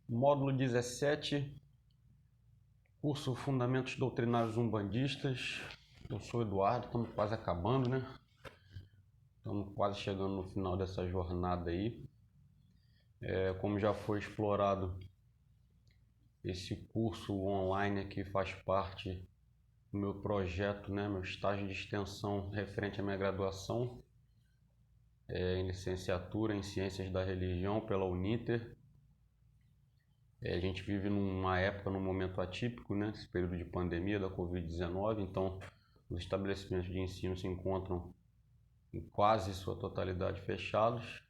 Módulo 17, curso Fundamentos Doutrinários Umbandistas. Eu sou Eduardo, estamos quase acabando, né? Estamos quase chegando no final dessa jornada aí. Como já foi explorado, esse curso online aqui faz parte do meu projeto, né? Meu estágio de extensão referente à minha graduação em licenciatura em Ciências da Religião pela Uninter. A gente vive numa época, num momento atípico, né? Esse período de pandemia da Covid-19, então os estabelecimentos de ensino se encontram em quase sua totalidade fechados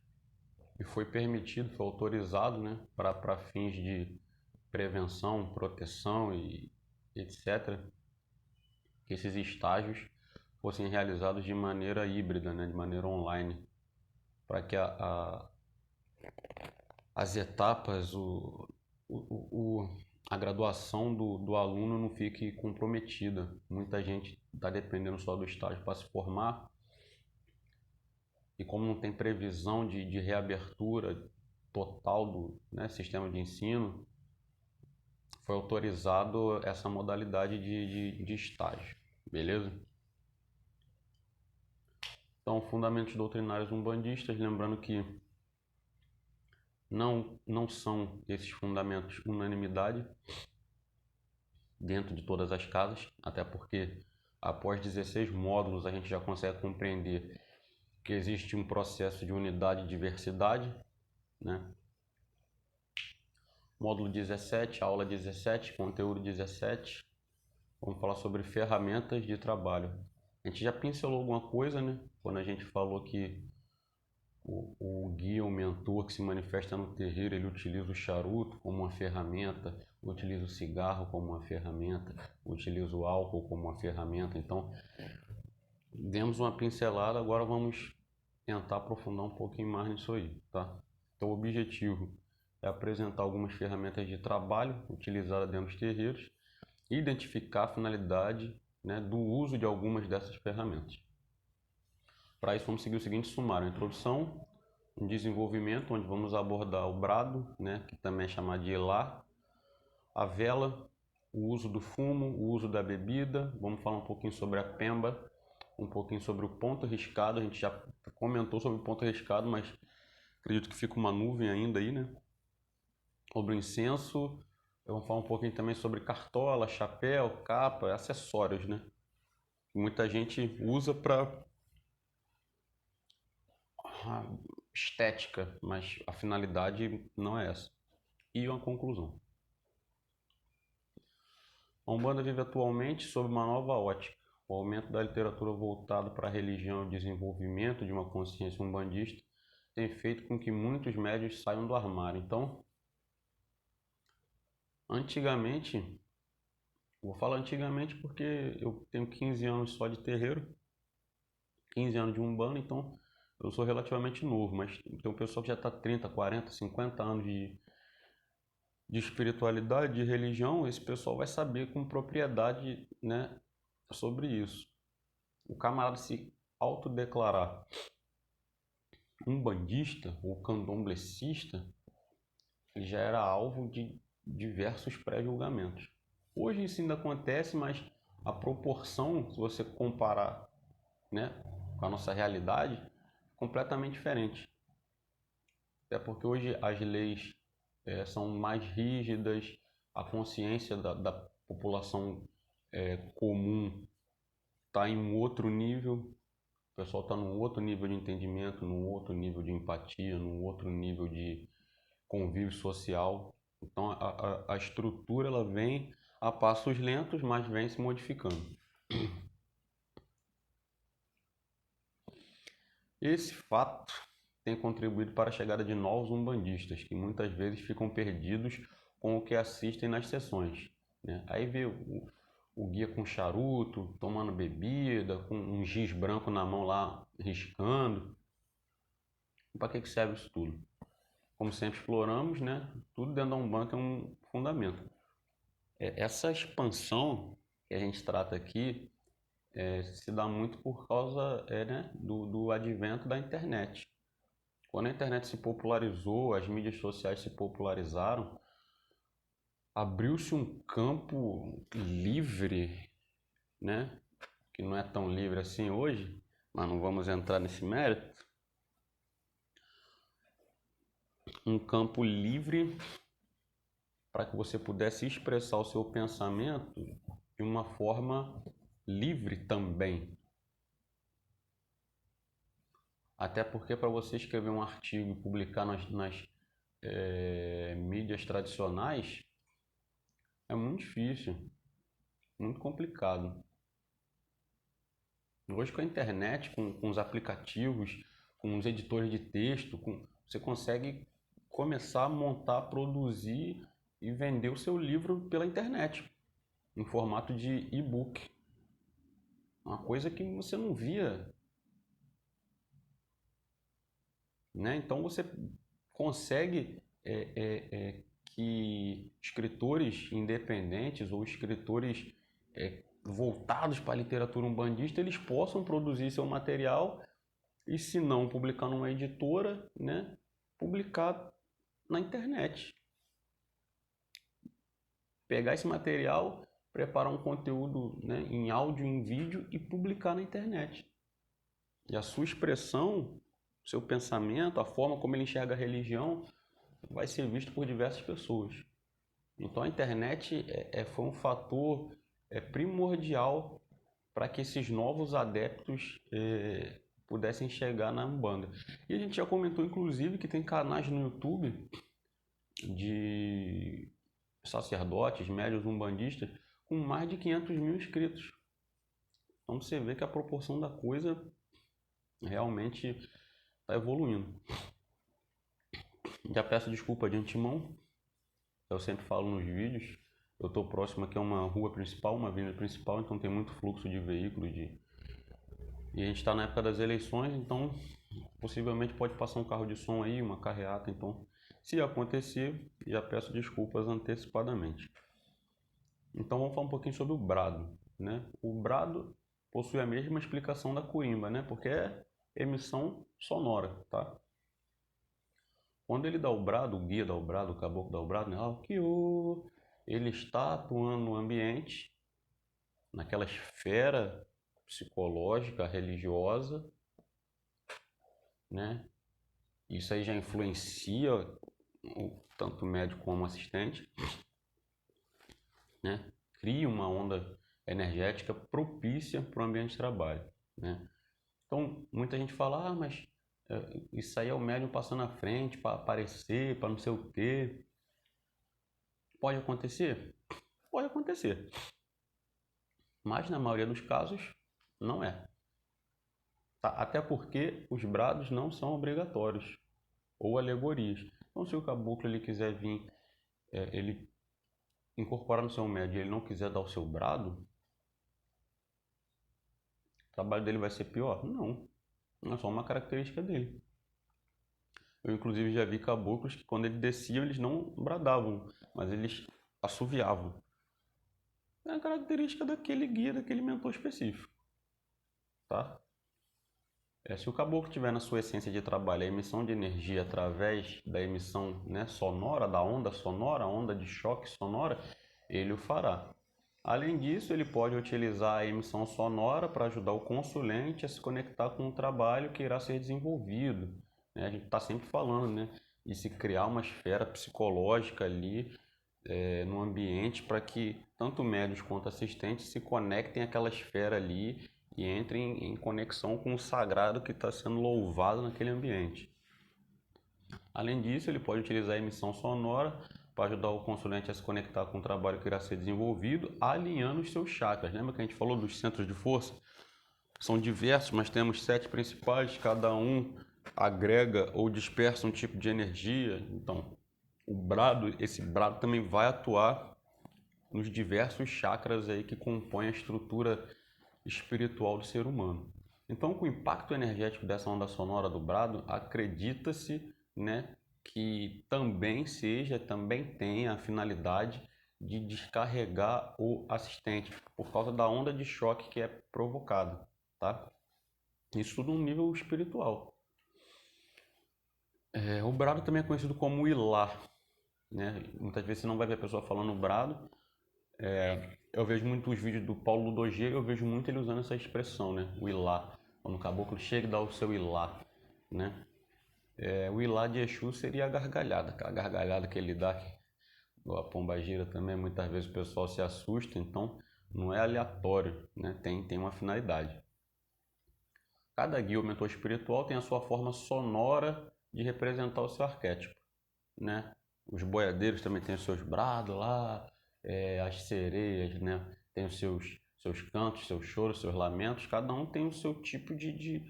e foi permitido, foi autorizado, né, para fins de prevenção, proteção e etc., que esses estágios fossem realizados de maneira híbrida, né, de maneira online, para que as etapas, a graduação do aluno não fique comprometida. Muita gente está dependendo só do estágio para se formar e como não tem previsão de reabertura total do, né, sistema de ensino, foi autorizado essa modalidade de estágio, beleza? Então, fundamentos doutrinários umbandistas, lembrando que não são esses fundamentos unanimidade dentro de todas as casas, até porque após 16 módulos a gente já consegue compreender que existe um processo de unidade e diversidade, né? Módulo 17, aula 17, conteúdo 17, vamos falar sobre ferramentas de trabalho. A gente já pincelou alguma coisa, né? Quando a gente falou que o guia, o mentor que se manifesta no terreiro, ele utiliza o charuto como uma ferramenta, utiliza o cigarro como uma ferramenta, utiliza o álcool como uma ferramenta. Então, demos uma pincelada, agora vamos tentar aprofundar um pouquinho mais nisso aí, tá? Então, o objetivo é apresentar algumas ferramentas de trabalho utilizadas dentro dos terreiros e identificar a finalidade, né, do uso de algumas dessas ferramentas. Para isso, vamos seguir o seguinte sumário: a introdução, um desenvolvimento, onde vamos abordar o brado, né, que também é chamado de elá, a vela, o uso do fumo, o uso da bebida, vamos falar um pouquinho sobre a pemba, um pouquinho sobre o ponto riscado. A gente já comentou sobre o ponto riscado, mas acredito que fica uma nuvem ainda aí, né? Sobre o incenso, vamos falar um pouquinho também sobre cartola, chapéu, capa, acessórios, né? Muita gente usa para estética, mas a finalidade não é essa. E uma conclusão. A Umbanda vive atualmente sob uma nova ótica. O aumento da literatura voltada para a religião e o desenvolvimento de uma consciência umbandista tem feito com que muitos médios saiam do armário. Então, antigamente, vou falar antigamente porque eu tenho 15 anos só de terreiro, 15 anos de Umbanda, então eu sou relativamente novo, mas tem um pessoal que já está 30, 40, 50 anos de espiritualidade, de religião. Esse pessoal vai saber com propriedade, né, sobre isso. O camarada se autodeclarar umbandista ou candomblessista, ele já era alvo de diversos pré-julgamentos. Hoje isso ainda acontece, mas a proporção, se você comparar, né, com a nossa realidade, é completamente diferente. Até porque hoje as leis são mais rígidas, a consciência da população comum está em um outro nível, o pessoal está num outro nível de entendimento, num outro nível de empatia, num outro nível de convívio social. Então a estrutura ela vem a passos lentos, mas vem se modificando. Esse fato tem contribuído para a chegada de novos umbandistas, que muitas vezes ficam perdidos com o que assistem nas sessões, né? Aí vê o guia com charuto, tomando bebida, com um giz branco na mão lá, riscando. Para que serve isso tudo? Como sempre exploramos, né? Tudo dentro da Umbanda é um fundamento. Essa expansão que a gente trata aqui se dá muito por causa né, do advento da internet. Quando a internet se popularizou, as mídias sociais se popularizaram, abriu-se um campo livre, né? Que não é tão livre assim hoje, mas não vamos entrar nesse mérito. Um campo livre para que você pudesse expressar o seu pensamento de uma forma livre também. Até porque para você escrever um artigo e publicar nas mídias tradicionais é muito difícil, muito complicado. Hoje com a internet, com os aplicativos, com os editores de texto, você consegue começar a montar, produzir e vender o seu livro pela internet, em formato de e-book. Uma coisa que você não via, né? Então você consegue que escritores independentes ou escritores voltados para a literatura umbandista, eles possam produzir seu material e, se não publicar numa editora, né, publicar na internet. Pegar esse material, preparar um conteúdo, né, em áudio, em vídeo e publicar na internet. E a sua expressão, o seu pensamento, a forma como ele enxerga a religião, vai ser visto por diversas pessoas. Então a internet foi um fator primordial para que esses novos adeptos pudessem chegar na Umbanda. E a gente já comentou, inclusive, que tem canais no YouTube de sacerdotes, médiuns umbandistas, com mais de 500 mil inscritos. Então você vê que a proporção da coisa realmente está evoluindo. Já peço desculpa de antemão, eu sempre falo nos vídeos, eu estou próximo aqui a uma rua principal, uma avenida principal, então tem muito fluxo de veículos, e a gente está na época das eleições, então possivelmente pode passar um carro de som aí, uma carreata, então se acontecer, já peço desculpas antecipadamente. Então vamos falar um pouquinho sobre o brado, né? O brado possui a mesma explicação da corimba, né? Porque é emissão sonora, tá? Quando ele dá o brado, o guia dá o brado, o caboclo dá o brado, né? Ele está atuando no ambiente, naquela esfera psicológica, religiosa, né? Isso aí já influencia tanto o médico como o assistente, né? Cria uma onda energética propícia para o ambiente de trabalho, né? Então, muita gente fala, mas isso aí é o médium passando à frente para aparecer, para não sei o quê. Pode acontecer? Pode acontecer. Mas na maioria dos casos, não é. Tá? Até porque os brados não são obrigatórios ou alegorias. Então, se o caboclo ele quiser vir, ele incorporar no seu médio e ele não quiser dar o seu brado, o trabalho dele vai ser pior? Não. É só uma característica dele. Eu, inclusive, já vi caboclos que, quando eles desciam, eles não bradavam, mas eles assoviavam. É a característica daquele guia, daquele mentor específico. Tá? Se o caboclo tiver na sua essência de trabalho a emissão de energia através da emissão, né, sonora, da onda sonora, onda de choque sonora, ele o fará. Além disso, ele pode utilizar a emissão sonora para ajudar o consulente a se conectar com o trabalho que irá ser desenvolvido, né? A gente está sempre falando, né, de se criar uma esfera psicológica ali no ambiente para que tanto médios quanto assistentes se conectem àquela esfera ali e entrem em conexão com o sagrado que está sendo louvado naquele ambiente. Além disso, ele pode utilizar a emissão sonora para ajudar o consulente a se conectar com o trabalho que irá ser desenvolvido, alinhando os seus chakras. Lembra que a gente falou dos centros de força? São diversos, mas temos 7 principais, cada um agrega ou dispersa um tipo de energia. Então, esse brado também vai atuar nos diversos chakras aí que compõem a estrutura espiritual do ser humano. Então, com o impacto energético dessa onda sonora do brado, acredita-se, né, que também tenha a finalidade de descarregar o assistente por causa da onda de choque que é provocada, tá? Isso tudo no nível espiritual. O brado também é conhecido como ilá, né? Muitas vezes você não vai ver a pessoa falando brado. Eu vejo muitos vídeos do Paulo Dojê, eu vejo muito ele usando essa expressão, né? O ilá. Quando o caboclo chega e dá o seu ilá, né? O ilá de Exu seria a gargalhada, aquela gargalhada que ele dá, a pombagira também, muitas vezes o pessoal se assusta, então não é aleatório, né? Tem uma finalidade. Cada guia ou mentor espiritual tem a sua forma sonora de representar o seu arquétipo, né? Os boiadeiros também têm os seus brados lá, as sereias, né? Tem os seus cantos, seus choros, seus lamentos, cada um tem o seu tipo de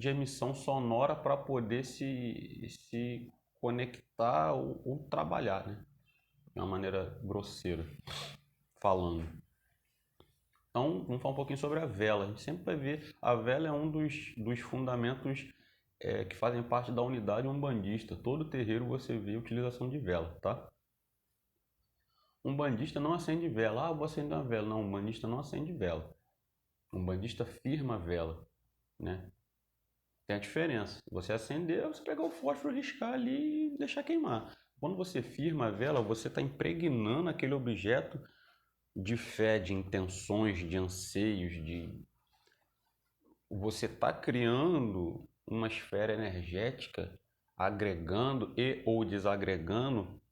emissão sonora para poder se conectar ou trabalhar, né? De uma maneira grosseira, falando. Então, vamos falar um pouquinho sobre a vela. A gente sempre vai ver, a vela é um dos fundamentos que fazem parte da unidade umbandista. Todo terreiro você vê a utilização de vela, tá? Um bandista não acende vela. Ah, eu vou acender uma vela. Não, um bandista não acende vela. Um bandista firma a vela, né? Tem a diferença. Você acender, você pegar o fósforo, riscar ali e deixar queimar. Quando você firma a vela, você está impregnando aquele objeto de fé, de intenções, de anseios, você está criando uma esfera energética, agregando e ou desagregando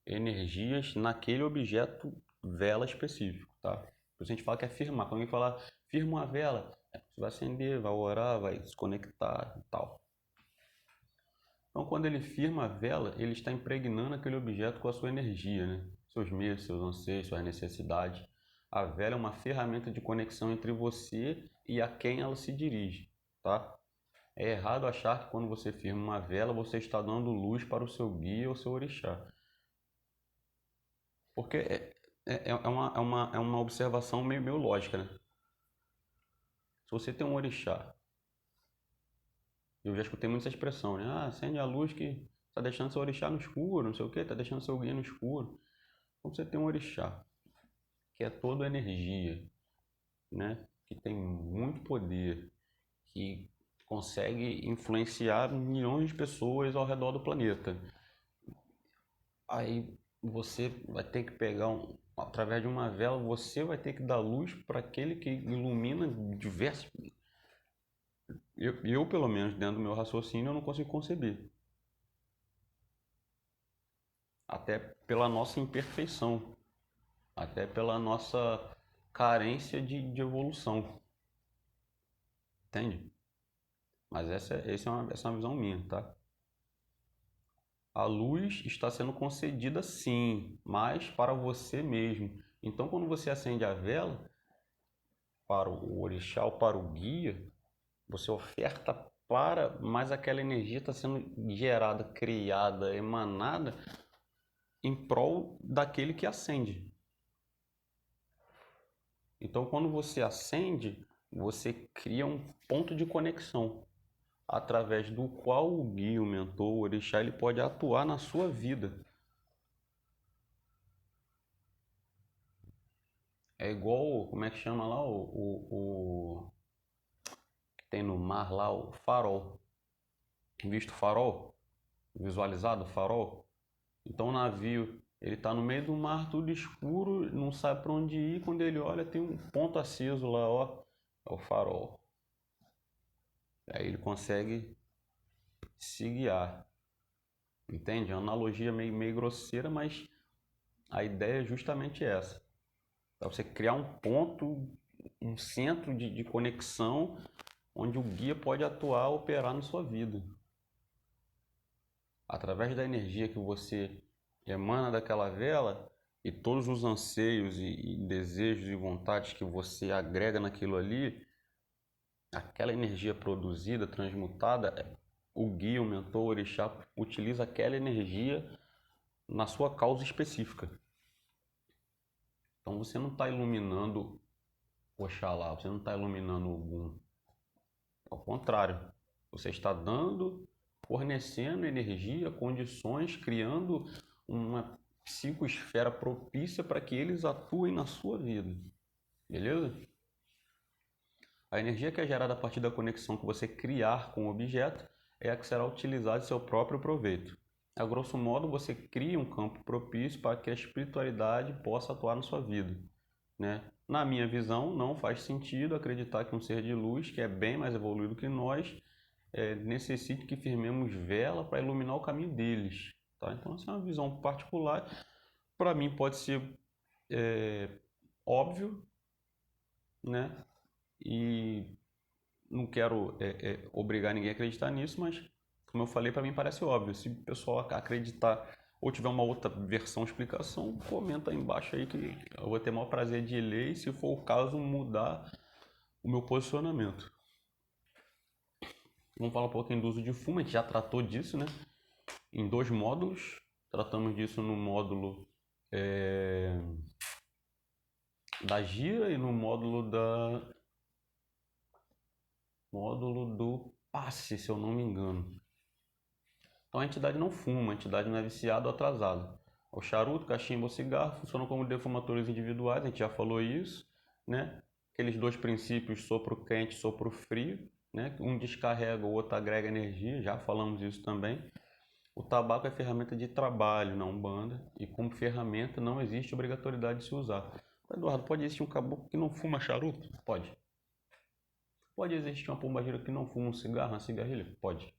energias naquele objeto vela específico, tá? Por isso a gente fala que é firmar. Quando alguém fala, firma uma vela, você vai acender, vai orar, vai se conectar e tal. Então, quando ele firma a vela, ele está impregnando aquele objeto com a sua energia, né? Seus medos, seus anseios, suas necessidades. A vela é uma ferramenta de conexão entre você e a quem ela se dirige, tá? É errado achar que quando você firma uma vela, você está dando luz para o seu guia ou seu orixá. Porque é uma observação meio lógica, né? Se você tem um orixá, eu já escutei muita expressão, né? Ah, acende a luz que está deixando seu orixá no escuro, não sei o quê, está deixando seu guia no escuro. Então você tem um orixá, que é toda energia, né? Que tem muito poder, que consegue influenciar milhões de pessoas ao redor do planeta. Aí você vai ter que pegar através de uma vela, você vai ter que dar luz para aquele que ilumina diversos. Eu, pelo menos, dentro do meu raciocínio, eu não consigo conceber. Até pela nossa imperfeição, até pela nossa carência de evolução. Entende? Mas essa é uma visão minha, tá? A luz está sendo concedida sim, mas para você mesmo. Então, quando você acende a vela para o orixá ou para o guia, você oferta para, mas aquela energia está sendo gerada, criada, emanada em prol daquele que acende. Então, quando você acende, você cria um ponto de conexão através do qual o guia, o mentor, o orixá, ele pode atuar na sua vida. É igual, como é que chama lá o que tem no mar lá, o farol. Visto o farol? Visualizado o farol? Então o navio, ele está no meio do mar, tudo escuro, não sabe para onde ir. Quando ele olha, tem um ponto aceso lá, ó, é o farol. Aí ele consegue se guiar. Entende? É uma analogia meio grosseira, mas a ideia é justamente essa. Para você criar um ponto, um centro de conexão onde o guia pode atuar, operar na sua vida. Através da energia que você emana daquela vela e todos os anseios e desejos e vontades que você agrega naquilo ali, aquela energia produzida, transmutada, o guia, o mentor, o orixá utiliza aquela energia na sua causa específica. Então você não está iluminando Oxalá, você não está iluminando Ogum. Ao contrário, você está dando, fornecendo energia, condições, criando uma psicosfera propícia para que eles atuem na sua vida. Beleza? A energia que é gerada a partir da conexão que você criar com o objeto é a que será utilizada em seu próprio proveito. A grosso modo, você cria um campo propício para que a espiritualidade possa atuar na sua vida, né? Na minha visão, não faz sentido acreditar que um ser de luz, que é bem mais evoluído que nós, necessite que firmemos vela para iluminar o caminho deles, tá? Então, essa é uma visão particular. Para mim, pode ser óbvio, né? E não quero obrigar ninguém a acreditar nisso, mas, como eu falei, para mim parece óbvio. Se o pessoal acreditar ou tiver uma outra versão, explicação, comenta aí embaixo aí que eu vou ter o maior prazer de ler e, se for o caso, mudar o meu posicionamento. Vamos falar um pouquinho do uso de fumo. A gente já tratou disso, né? Em 2 módulos. Tratamos disso no módulo da gira e no módulo do passe, se eu não me engano. Então a entidade não fuma, a entidade não é viciada ou atrasada. O charuto, cachimbo ou cigarro funcionam como defumadores individuais, a gente já falou isso, né? Aqueles 2 princípios, sopro quente e sopro frio, né? Um descarrega, o outro agrega energia, já falamos isso também. O tabaco é ferramenta de trabalho na Umbanda e, como ferramenta, não existe obrigatoriedade de se usar. Eduardo, pode existir um caboclo que não fuma charuto? Pode. Pode existir uma pombagira que não fuma um cigarro, uma cigarrilha? Pode.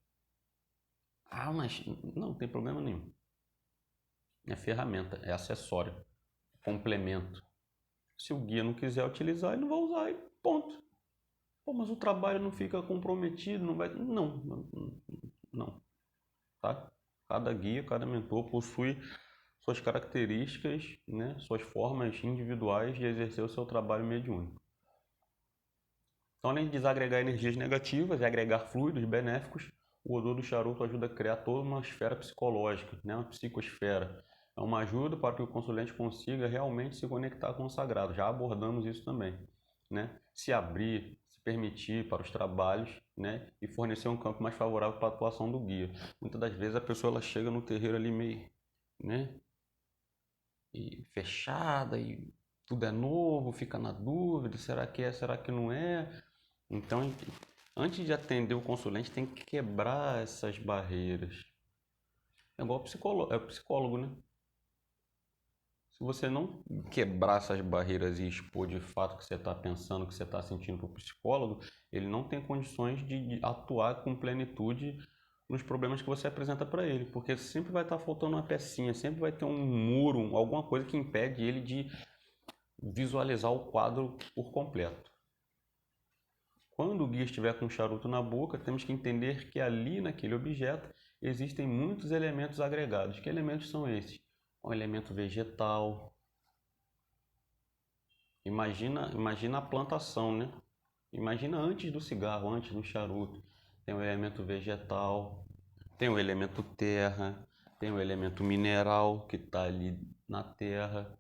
Ah, mas não tem problema nenhum. É ferramenta, é acessório, complemento. Se o guia não quiser utilizar, ele não vai usar e ponto. Pô, mas o trabalho não fica comprometido, não vai... Não. Tá? Cada guia, cada mentor possui suas características, né? Suas formas individuais de exercer o seu trabalho mediúnico. Então, além de desagregar energias negativas e agregar fluidos benéficos, o odor do charuto ajuda a criar toda uma esfera psicológica, né? Uma psicosfera. É uma ajuda para que o consulente consiga realmente se conectar com o sagrado. Já abordamos isso também, né? Se abrir, se permitir para os trabalhos, né? E fornecer um campo mais favorável para a atuação do guia. Muitas das vezes a pessoa ela chega no terreiro ali meio, né? E fechada, e tudo é novo, fica na dúvida, será que é, será que não é? Então, antes de atender o consulente, tem que quebrar essas barreiras. É igual psicólogo, né? Se você não quebrar essas barreiras e expor de fato o que você está pensando, o que você está sentindo para o psicólogo, ele não tem condições de atuar com plenitude nos problemas que você apresenta para ele, porque sempre vai estar faltando uma pecinha, sempre vai ter um muro, alguma coisa que impede ele de visualizar o quadro por completo. Quando o guia estiver com o charuto na boca, temos que entender que ali naquele objeto existem muitos elementos agregados. Que elementos são esses? Um elemento vegetal. Imagina a plantação, né? Imagina antes do cigarro, antes do charuto. Tem o elemento vegetal, tem o elemento terra, tem o elemento mineral que está ali na terra,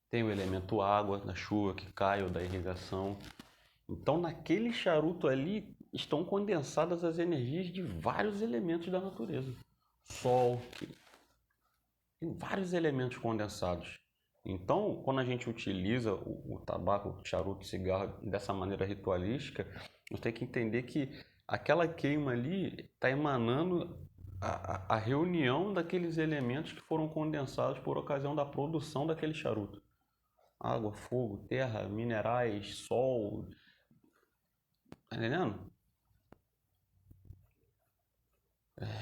tem o elemento água, da chuva que cai ou da irrigação. Então, naquele charuto ali estão condensadas as energias de vários elementos da natureza. Sol, tem vários elementos condensados. Então, quando a gente utiliza o tabaco, o charuto, o cigarro dessa maneira ritualística, nós temos que entender que aquela queima ali está emanando a reunião daqueles elementos que foram condensados por ocasião da produção daquele charuto. Água, fogo, terra, minerais, sol. Tá entendendo?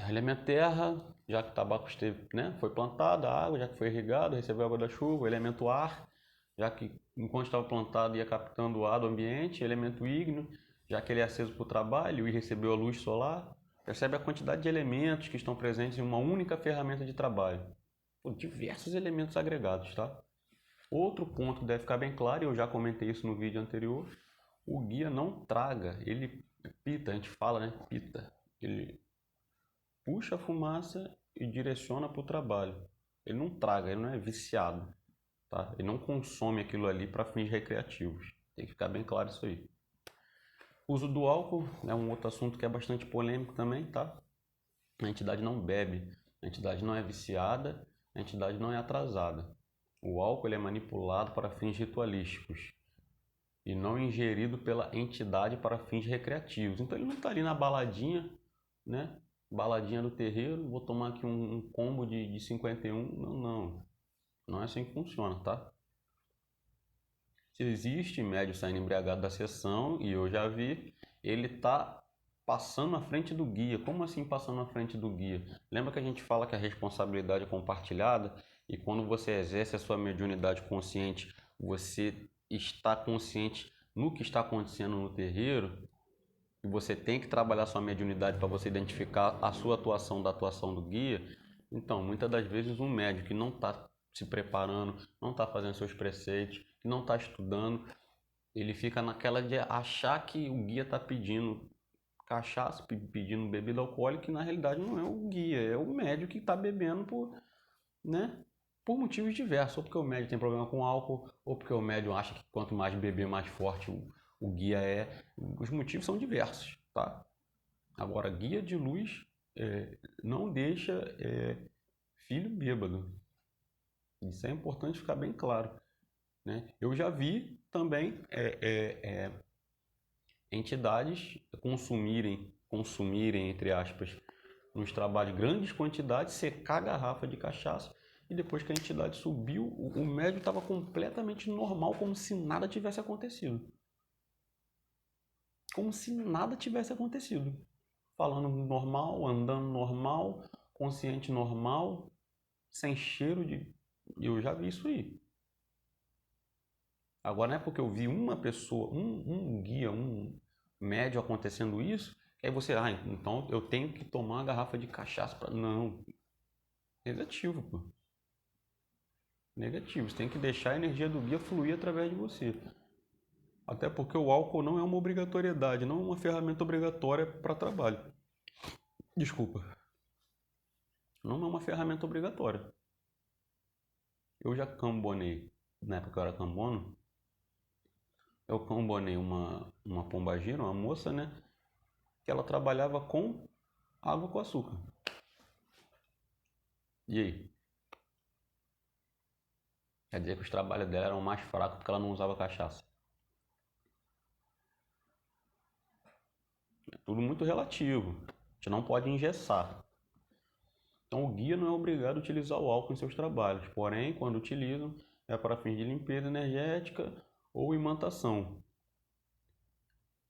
Elemento terra, já que o tabaco esteve, né, foi plantado, a água, já que foi irrigado, recebeu água da chuva. Elemento ar, já que enquanto estava plantado ia captando o ar do ambiente. Elemento ígneo, já que ele é aceso para o trabalho e recebeu a luz solar. Percebe a quantidade de elementos que estão presentes em uma única ferramenta de trabalho. Diversos elementos agregados, tá? Outro ponto que deve ficar bem claro, e eu já comentei isso no vídeo anterior, o guia não traga, ele pita, a gente fala, né? Pita. Ele puxa a fumaça e direciona para o trabalho. Ele não traga, ele não é viciado, tá? Ele não consome aquilo ali para fins recreativos. Tem que ficar bem claro isso aí. O uso do álcool é um outro assunto que é bastante polêmico também, tá? A entidade não bebe, a entidade não é viciada, a entidade não é atrasada. O álcool ele é manipulado para fins ritualísticos e não ingerido pela entidade para fins recreativos. Então ele não está ali na baladinha, né? Baladinha do terreiro, vou tomar aqui um combo de 51. Não é assim que funciona, tá? Se existe médio saindo embriagado da sessão, e eu já vi, ele tá passando à frente do guia. Como assim passando à frente do guia? Lembra que a gente fala que a responsabilidade é compartilhada e quando você exerce a sua mediunidade consciente, você está consciente no que está acontecendo no terreiro e você tem que trabalhar sua mediunidade para você identificar a sua atuação da atuação do guia. Então, muitas das vezes um médium que não está se preparando, não está fazendo seus preceitos, que não está estudando, ele fica naquela de achar que o guia está pedindo cachaça, pedindo bebida alcoólica, e na realidade não é o guia, é o médium que está bebendo né, por motivos diversos. Ou porque o médium tem problema com álcool, ou porque o médium acha que quanto mais beber, mais forte o guia é. Os motivos são diversos, tá? Agora, guia de luz não deixa filho bêbado. Isso é importante ficar bem claro, né? Eu já vi também entidades consumirem, entre aspas, nos trabalhos grandes quantidades, secar a garrafa de cachaça e depois que a entidade subiu, o médium estava completamente normal, como se nada tivesse acontecido. Como se nada tivesse acontecido. Falando normal, andando normal, consciente normal, sem cheiro de... Eu já vi isso aí. Agora não é porque eu vi uma pessoa, um guia, um médium acontecendo isso, que aí você, então eu tenho que tomar uma garrafa de cachaça para... Não. Negativo, pô. Negativo. Você tem que deixar a energia do guia fluir através de você. Até porque o álcool não é uma obrigatoriedade, não é uma ferramenta obrigatória para trabalho. Desculpa. Não é uma ferramenta obrigatória. Eu já cambonei, na época que eu era cambono, eu cambonei uma pombagira, uma moça, né? Que ela trabalhava com água com açúcar. E aí? Quer dizer que os trabalhos dela eram mais fracos porque ela não usava cachaça. É tudo muito relativo. A gente não pode engessar. Então o guia não é obrigado a utilizar o álcool em seus trabalhos. Porém, quando utilizam, é para fins de limpeza energética ou imantação.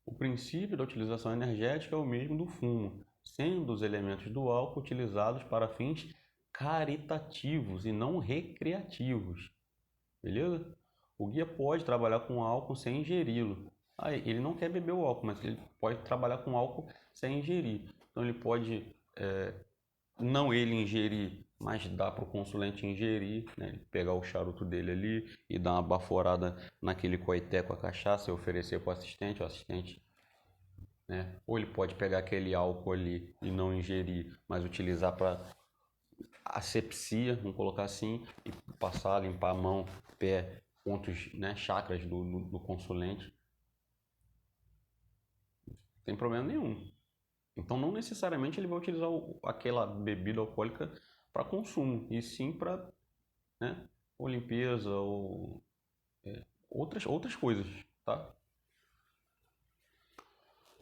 O princípio da utilização energética é o mesmo do fumo, sendo os elementos do álcool utilizados para fins caritativos e não recreativos. Beleza? O guia pode trabalhar com álcool sem ingeri-lo. Ele não quer beber o álcool, mas ele pode trabalhar com álcool sem ingerir. Então ele pode, não ele ingerir, mas dar para o consulente ingerir, né? Ele pegar o charuto dele ali e dar uma baforada naquele coité com a cachaça e oferecer para o assistente, né? Ou ele pode pegar aquele álcool ali e não ingerir, mas utilizar para asepsia, vamos colocar assim, e passar, limpar a mão, pé, pontos, né, chakras do consulente. Não tem problema nenhum. Então não necessariamente ele vai utilizar aquela bebida alcoólica para consumo, e sim para, né, ou limpeza ou outras coisas, tá?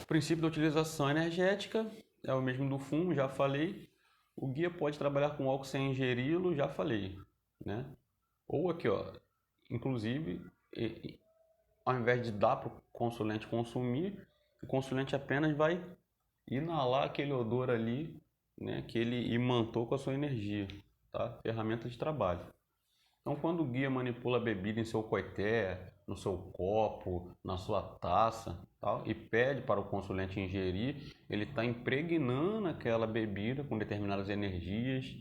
O princípio da utilização energética é o mesmo do fumo, já falei. O guia pode trabalhar com álcool sem ingeri-lo, já falei, né? Ou aqui, ó, inclusive, ao invés de dar para o consulente consumir, o consulente apenas vai inalar aquele odor ali, né, que ele imantou com a sua energia, tá? Ferramenta de trabalho. Então, quando o guia manipula a bebida em seu coité, no seu copo, na sua taça, tal, e pede para o consulente ingerir, ele está impregnando aquela bebida com determinadas energias.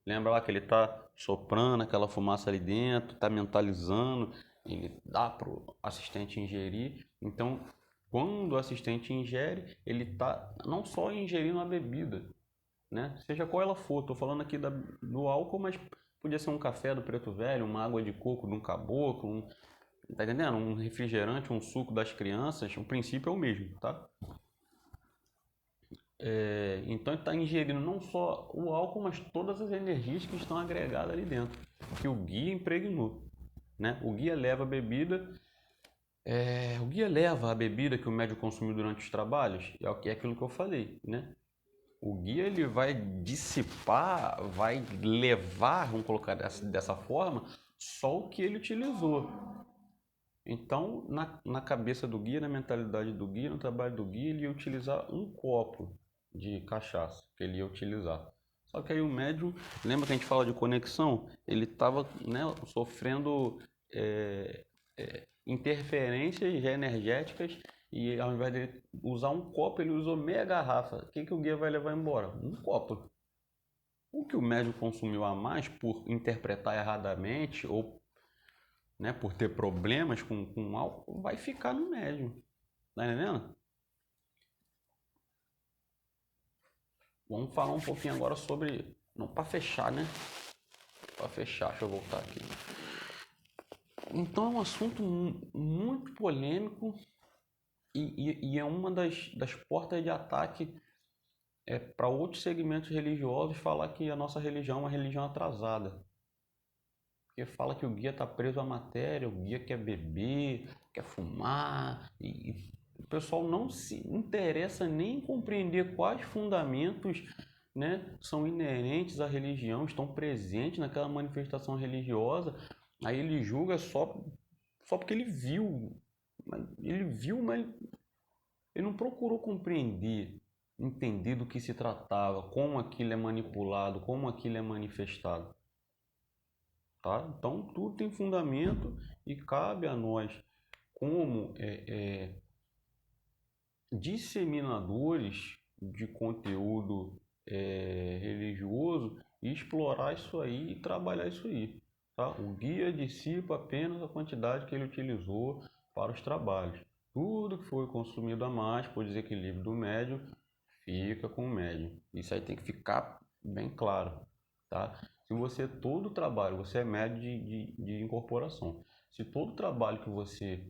Lembra lá que ele está soprando aquela fumaça ali dentro, está mentalizando, ele dá para o assistente ingerir. Então, quando o assistente ingere, ele está não só ingerindo a bebida, né? Seja qual ela for, estou falando aqui do álcool, mas podia ser um café do Preto Velho, uma água de coco de um caboclo, tá entendendo? Um refrigerante, um suco das crianças, o princípio é o mesmo, tá? Então ele está ingerindo não só o álcool, mas todas as energias que estão agregadas ali dentro, que o guia impregnou, né? O guia leva a bebida, que o médium consumiu durante os trabalhos, é aquilo que eu falei, né? O guia ele vai dissipar, vai levar, vamos colocar dessa forma, só o que ele utilizou. Então, na cabeça do guia, na mentalidade do guia, no trabalho do guia, ele ia utilizar um copo de cachaça que ele ia utilizar. Só que aí o médium, lembra que a gente fala de conexão? Ele estava, né, sofrendo interferências energéticas e ao invés de usar um copo, ele usou meia garrafa. O que o guia vai levar embora? Um copo. O que o médium consumiu a mais por interpretar erradamente ou, né, por ter problemas com álcool, vai ficar no médium. Tá entendendo? Vamos falar um pouquinho agora sobre... Não, para fechar, né? Para fechar, deixa eu voltar aqui. Então é um assunto muito polêmico e é uma das portas de ataque para outros segmentos religiosos falar que a nossa religião é uma religião atrasada. Porque fala que o guia está preso à matéria, o guia quer beber, quer fumar, e o pessoal não se interessa nem em compreender quais fundamentos, né, são inerentes à religião, estão presentes naquela manifestação religiosa. Aí ele julga só porque ele viu. Ele viu, mas ele não procurou compreender, entender do que se tratava, como aquilo é manipulado, como aquilo é manifestado. Tá? Então tudo tem fundamento e cabe a nós, como disseminadores de conteúdo religioso, explorar isso aí e trabalhar isso aí. Tá? O guia dissipa apenas a quantidade que ele utilizou para os trabalhos. Tudo que foi consumido a mais por desequilíbrio do médium fica com o médium. Isso aí tem que ficar bem claro. Tá? Se você, todo trabalho, você é médium de incorporação. Se todo trabalho que você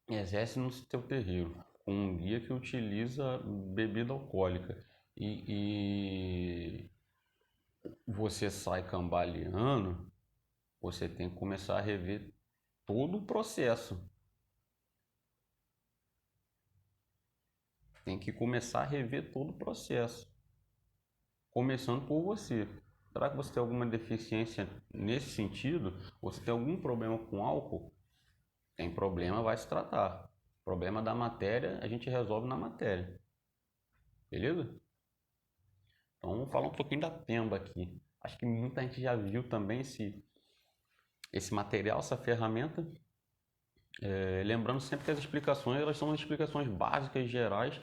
exerce no seu terreiro, com um guia que utiliza bebida alcoólica e você sai cambaleando, você tem que começar a rever todo o processo. Tem que começar a rever todo o processo. Começando por você. Será que você tem alguma deficiência nesse sentido? Você tem algum problema com álcool? Tem problema, vai se tratar. Problema da matéria, a gente resolve na matéria. Beleza? Então vamos falar um pouquinho da Pemba aqui. Acho que muita gente já viu também esse material, essa ferramenta. Lembrando sempre que as explicações, elas são explicações básicas, gerais,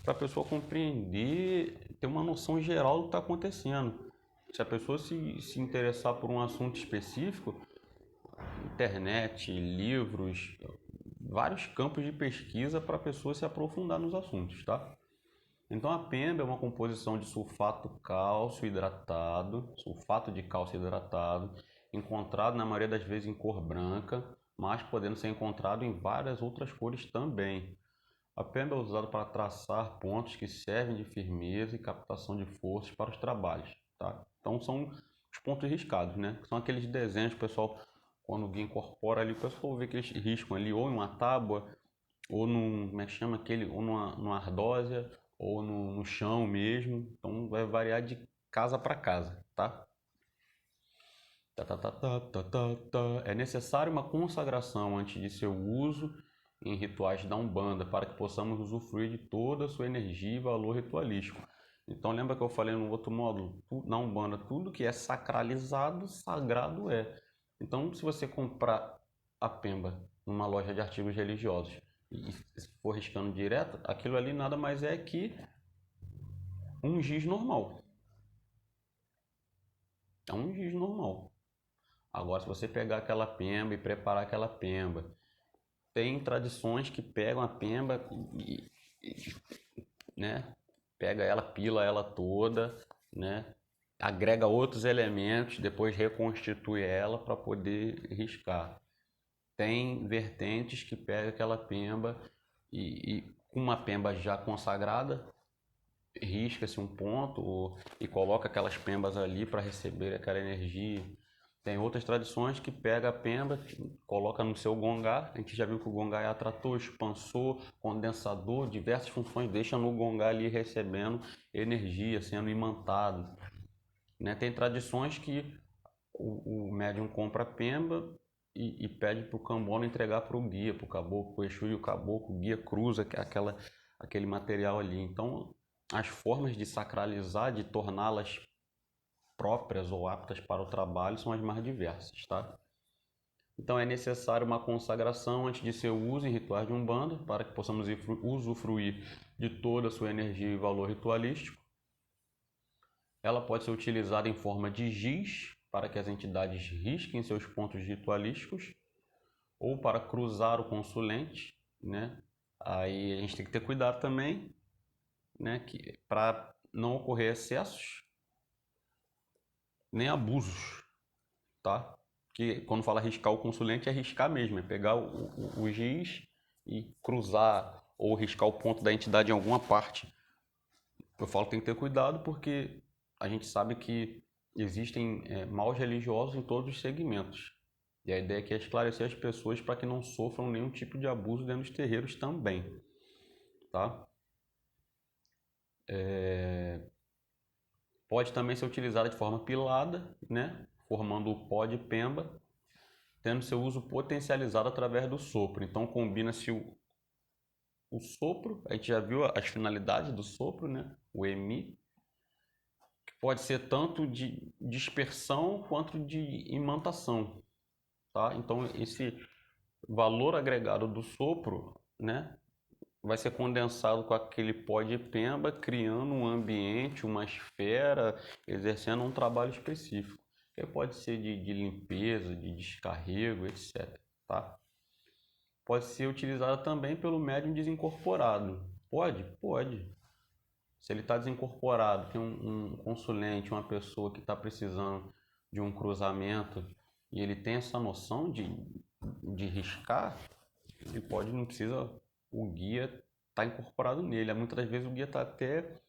para a pessoa compreender, ter uma noção geral do que está acontecendo. Se a pessoa se interessar por um assunto específico, internet, livros, vários campos de pesquisa para a pessoa se aprofundar nos assuntos, tá? Então a Pemba é uma composição de sulfato de cálcio hidratado, encontrado na maioria das vezes em cor branca, mas podendo ser encontrado em várias outras cores também. A Pemba é usada para traçar pontos que servem de firmeza e captação de forças para os trabalhos, tá? Então são os pontos riscados, né? São aqueles desenhos que o pessoal, quando alguém incorpora ali, o pessoal vê que eles riscam ali ou em uma tábua, ou num, como é que chama aquele, ou numa ardósia, ou no chão mesmo. Então vai variar de casa para casa, tá? É necessário uma consagração antes de seu uso em rituais da Umbanda para que possamos usufruir de toda a sua energia e valor ritualístico. Então lembra que eu falei no outro módulo? Na Umbanda, tudo que é sacralizado, sagrado é. Então se você comprar a Pemba numa loja de artigos religiosos e for riscando direto, aquilo ali nada mais é que um giz normal. É um giz normal. Agora, se você pegar aquela pemba e preparar aquela pemba, tem tradições que pegam a pemba né, pega ela, pila ela toda, né, agrega outros elementos, depois reconstitui ela para poder riscar. Tem vertentes que pega aquela pemba e com uma pemba já consagrada, risca-se um ponto e coloca aquelas pembas ali para receber aquela energia. Tem outras tradições que pega a pemba, coloca no seu gongá. A gente já viu que o gongá é atrator, expansor, condensador, diversas funções, deixa no gongá ali recebendo energia, sendo imantado. Né? Tem tradições que o médium compra a pemba e pede para o cambono entregar para o guia, para o caboclo, para o Exu, e o caboclo, o guia cruza aquele material ali. Então, as formas de sacralizar, de torná-las próprias ou aptas para o trabalho são as mais diversas, tá? Então é necessário uma consagração antes de seu uso em rituais de Umbanda, para que possamos usufruir de toda a sua energia e valor ritualístico. Ela pode ser utilizada em forma de giz, para que as entidades risquem seus pontos ritualísticos, ou para cruzar o consulente, né? Aí a gente tem que ter cuidado também, né? Para não ocorrer excessos nem abusos, tá? Que quando fala riscar o consulente é riscar mesmo, é pegar o giz e cruzar ou riscar o ponto da entidade em alguma parte. Eu falo que tem que ter cuidado porque a gente sabe que existem maus religiosos em todos os segmentos. E a ideia aqui é esclarecer as pessoas para que não sofram nenhum tipo de abuso dentro dos terreiros também, tá? Pode também ser utilizada de forma pilada, né? Formando o pó de pemba, tendo seu uso potencializado através do sopro. Então combina-se o sopro, a gente já viu as finalidades do sopro, né? O EMI, que pode ser tanto de dispersão quanto de imantação, tá? Então esse valor agregado do sopro, né, vai ser condensado com aquele pó de pemba, criando um ambiente, uma esfera, exercendo um trabalho específico. Que pode ser de limpeza, de descarrego, etc. Tá? Pode ser utilizada também pelo médium desincorporado. Pode? Pode. Se ele está desincorporado, tem um consulente, uma pessoa que está precisando de um cruzamento e ele tem essa noção de riscar, ele pode, não precisa, o guia está incorporado nele. Muitas das vezes o guia está até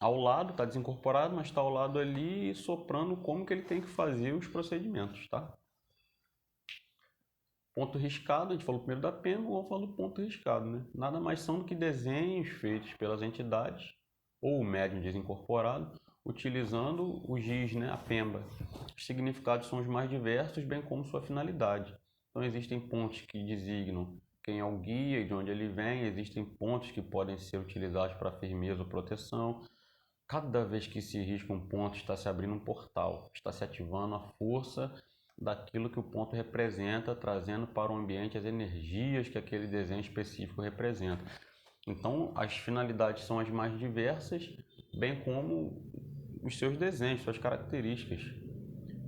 ao lado, está desincorporado, mas está ao lado ali soprando como que ele tem que fazer os procedimentos, tá? Ponto riscado, a gente falou primeiro da pena, vamos falar do ponto riscado, né? Nada mais são do que desenhos feitos pelas entidades ou o médium desincorporado, utilizando o giz, né, a pemba. Os significados são os mais diversos, bem como sua finalidade. Então existem pontos que designam quem é o guia e de onde ele vem, existem pontos que podem ser utilizados para firmeza ou proteção. Cada vez que se risca um ponto, está se abrindo um portal, está se ativando a força daquilo que o ponto representa, trazendo para o ambiente as energias que aquele desenho específico representa. Então, as finalidades são as mais diversas, bem como os seus desenhos, suas características.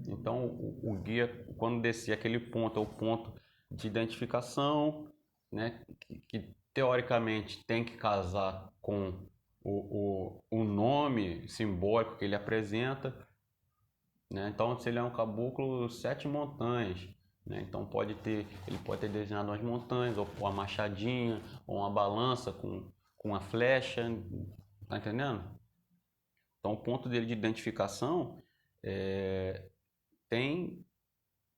Então, o guia, quando descer aquele ponto, é o ponto de identificação, né, que teoricamente tem que casar com o nome simbólico que ele apresenta, né? Então, se ele é um caboclo, 7 montanhas, né? Então ele pode ter desenhado umas montanhas, ou uma machadinha, ou uma balança com uma flecha, tá entendendo? Então, o ponto dele de identificação tem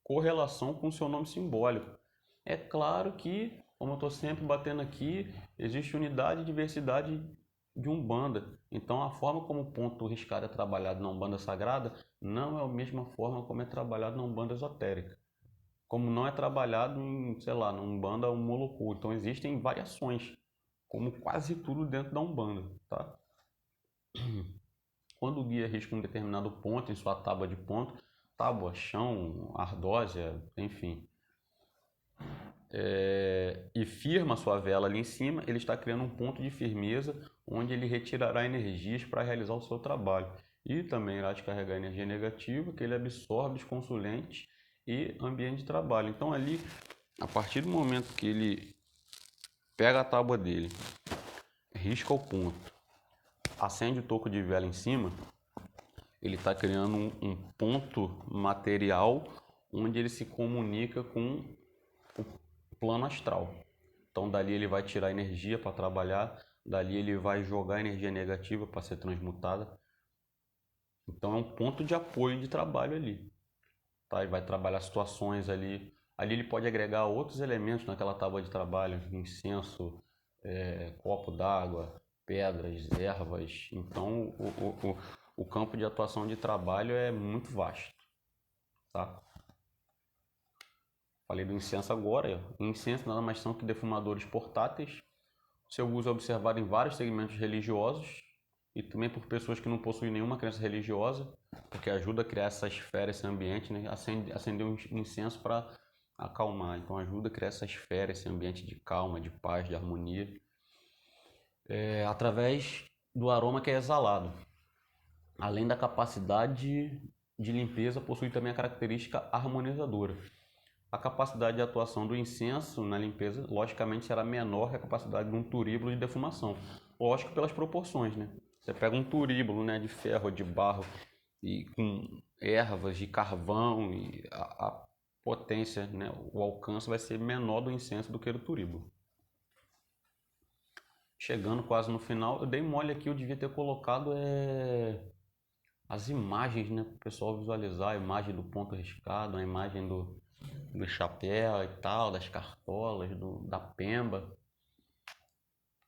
correlação com o seu nome simbólico. É claro que, como eu estou sempre batendo aqui, existe unidade e diversidade de Umbanda. Então, a forma como o ponto riscado é trabalhado na Umbanda Sagrada não é a mesma forma como é trabalhado na Umbanda Esotérica. Como não é trabalhado em, sei lá, na Umbanda Molocu. Então, existem variações, como quase tudo dentro da Umbanda, tá? Quando o guia risca um determinado ponto em sua tábua de ponto, tábua, chão, ardósia, enfim, e firma sua vela ali em cima, ele está criando um ponto de firmeza onde ele retirará energias para realizar o seu trabalho. E também irá descarregar energia negativa que ele absorve dos consulentes e ambiente de trabalho. Então ali, a partir do momento que ele pega a tábua dele, risca o ponto, acende o toco de vela em cima, ele está criando um ponto material onde ele se comunica com o plano astral. Então dali ele vai tirar energia para trabalhar, dali ele vai jogar energia negativa para ser transmutada. Então é um ponto de apoio de trabalho ali, tá? Ele vai trabalhar situações ali. Ali ele pode agregar outros elementos naquela tábua de trabalho, incenso, copo d'água, pedras, ervas. Então, o campo de atuação de trabalho é muito vasto, tá? Falei do incenso agora. Incenso nada mais são que defumadores portáteis. Seu uso é observado em vários segmentos religiosos e também por pessoas que não possuem nenhuma crença religiosa, porque ajuda a criar essa esfera, esse ambiente, né? Acender um incenso para acalmar. Então ajuda a criar essa esfera, esse ambiente de calma, de paz, de harmonia, através do aroma que é exalado. Além da capacidade de limpeza, possui também a característica harmonizadora. A capacidade de atuação do incenso na limpeza, logicamente, será menor que a capacidade de um turíbulo de defumação. Lógico, pelas proporções, né? Você pega um turíbulo, né, de ferro, de barro, e com ervas, de carvão, e a potência, né, o alcance vai ser menor do incenso do que do turíbulo. Chegando quase no final, eu dei mole aqui, eu devia ter colocado as imagens, né, para o pessoal visualizar, a imagem do ponto riscado, a imagem do chapéu e tal, das cartolas, da pemba.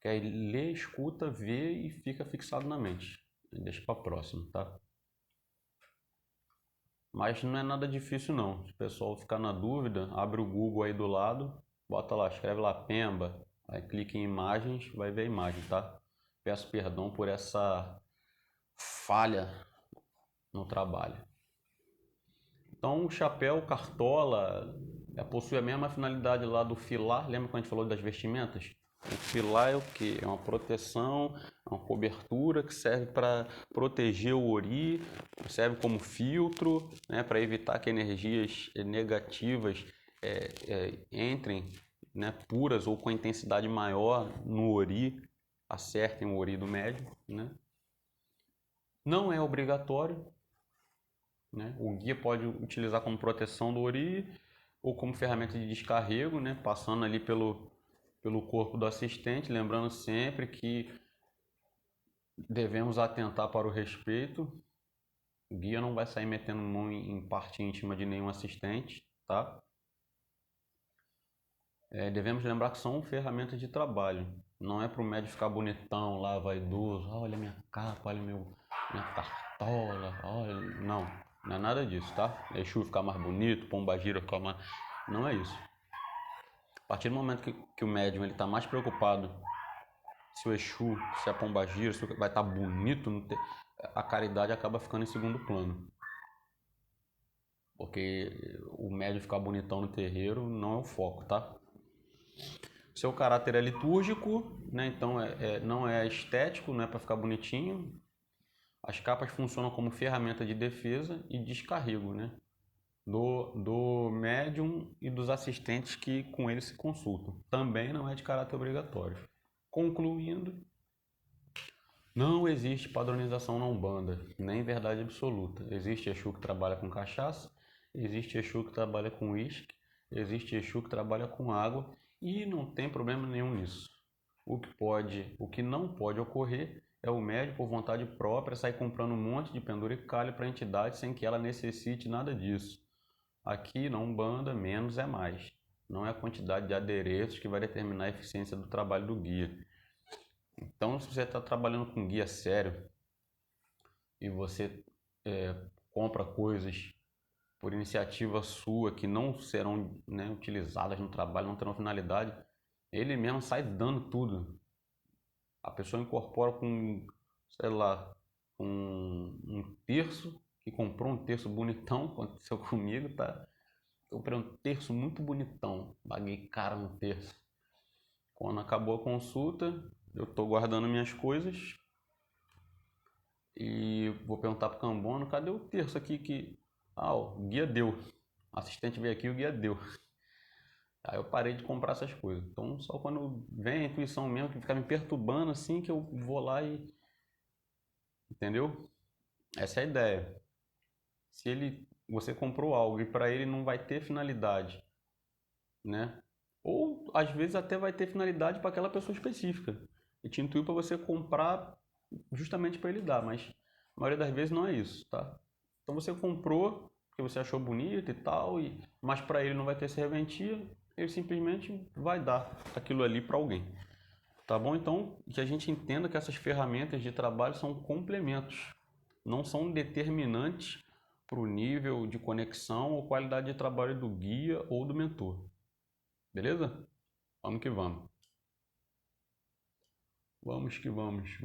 Que aí lê, escuta, vê e fica fixado na mente. Deixa para próximo, tá? Mas não é nada difícil não. Se o pessoal ficar na dúvida, abre o Google aí do lado, bota lá, escreve lá pemba, aí clica em imagens, vai ver a imagem, tá? Peço perdão por essa falha no trabalho. Então, o chapéu, cartola, possui a mesma finalidade lá do filar. Lembra quando a gente falou das vestimentas? O filar é o que? É uma proteção, uma cobertura que serve para proteger o ori, serve como filtro, né, para evitar que energias negativas entrem, né, puras ou com intensidade maior no ori, acertem o ori do médium, né? Não é obrigatório, né? O guia pode utilizar como proteção do ori ou como ferramenta de descarrego, né? Passando ali pelo corpo do assistente, lembrando sempre que devemos atentar para o respeito. O guia não vai sair metendo mão em parte íntima de nenhum assistente, tá? Devemos lembrar que são ferramentas de trabalho. Não é para o médico ficar bonitão lá, vaidoso. Olha minha capa, olha minha cartola, olha... Não, não é nada disso, tá? Exu ficar mais bonito, pombagira ficar mais... Não é isso. A partir do momento que o médium está mais preocupado se o Exu, se a pombagira, se vai estar bonito, a caridade acaba ficando em segundo plano. Porque o médium ficar bonitão no terreiro não é o foco, tá? Seu caráter é litúrgico, né? Então não é estético, não é para ficar bonitinho. As capas funcionam como ferramenta de defesa e descarrego, né? Do médium e dos assistentes que com ele se consultam. Também não é de caráter obrigatório. Concluindo, não existe padronização na Umbanda, nem verdade absoluta. Existe Exu que trabalha com cachaça, existe Exu que trabalha com uísque, existe Exu que trabalha com água e não tem problema nenhum nisso. O que não pode ocorrer é o médium, por vontade própria, sair comprando um monte de penduricalho para a entidade sem que ela necessite nada disso. Aqui na Umbanda, menos é mais. Não é a quantidade de adereços que vai determinar a eficiência do trabalho do guia. Então, se você está trabalhando com guia sério e você compra coisas por iniciativa sua que não serão, né, utilizadas no trabalho, não terão finalidade, ele mesmo sai dando tudo. A pessoa incorpora com, sei lá, um terço, que comprou um terço bonitão, aconteceu comigo, tá? Comprei um terço muito bonitão, paguei caro no terço. Quando acabou a consulta, eu estou guardando minhas coisas e vou perguntar pro Cambono, cadê o terço aqui que... Ah, o guia deu. O assistente veio aqui e o guia deu. Aí eu parei de comprar essas coisas. Então só quando vem a intuição mesmo que fica me perturbando assim que eu vou lá e... Entendeu? Essa é a ideia. Se você comprou algo e para ele não vai ter finalidade, né? Ou às vezes até vai ter finalidade para aquela pessoa específica. E te intuiu para você comprar justamente para ele dar, mas a maioria das vezes não é isso, tá? Então você comprou, porque você achou bonito e tal, mas para ele não vai ter serventia, ele simplesmente vai dar aquilo ali para alguém. Tá bom? Então, que a gente entenda que essas ferramentas de trabalho são complementos, não são determinantes para o nível de conexão ou qualidade de trabalho do guia ou do mentor. Beleza? Vamos que vamos. Vamos que vamos.